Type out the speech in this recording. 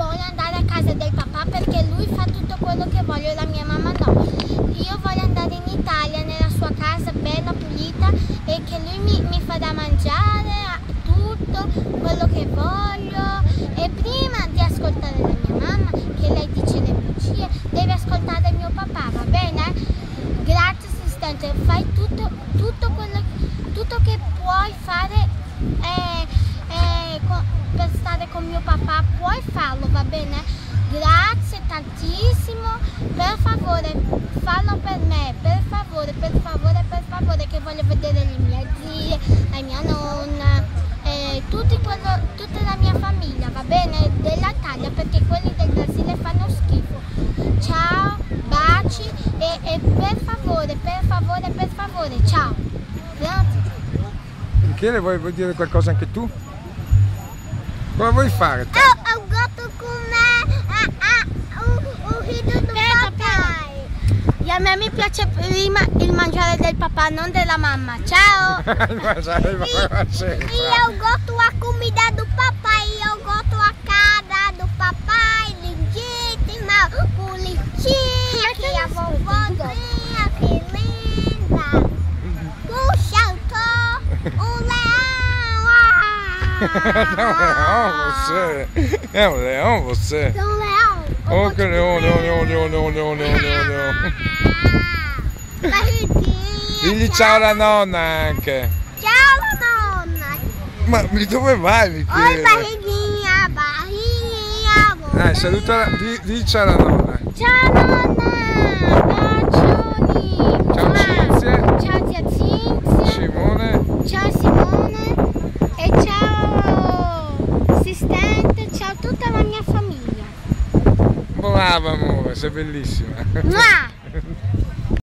voglio andare a casa del papà perché lui fa tutto quello che voglio e la mia mamma no. Io voglio andare in Italia, nella sua casa bella pulita, e che lui mi fa da mangiare tutto quello che voglio. E prima di ascoltare la mia mamma, che lei dice le bugie, devi ascoltare mio papà, va bene? Grazie assistente, fai tutto che puoi fare per stare con mio papà, puoi farlo, va bene? Grazie tantissimo, per favore fallo per me, per favore, che voglio vedere le mie zie, la mia nonna, tutta la mia famiglia, va bene? Dell'Italia, perché quelli del Brasile fanno schifo. Ciao, baci e per favore, ciao. Grazie. Michele, vuoi dire qualcosa anche tu? Cosa vuoi fare te? Ho gatto con me un rido del papà. E a me mi piace prima il mangiare del papà, non della mamma. Ciao! Il mangiare sempre. Io gosto a comida do papai, eu gosto a casa do papai, legítima, bonitinha, que a vovozinha, que linda. Puxa, eu tô um leão. È un leone você. Um leão. Oh che leone. Barriguinha. Digli ciao alla nonna anche. Ciao nonna. Ma dove vai Oi Michele? barriguinha. Dai, saluta, dici alla nonna. Ciao nonna. Bacioni. Ciao Cinzia. Ciao zia Cinzia. Simone. Ciao Simone. E ciao assistente. Ciao tutta la mia famiglia. Brava amore, sei bellissima. Mua.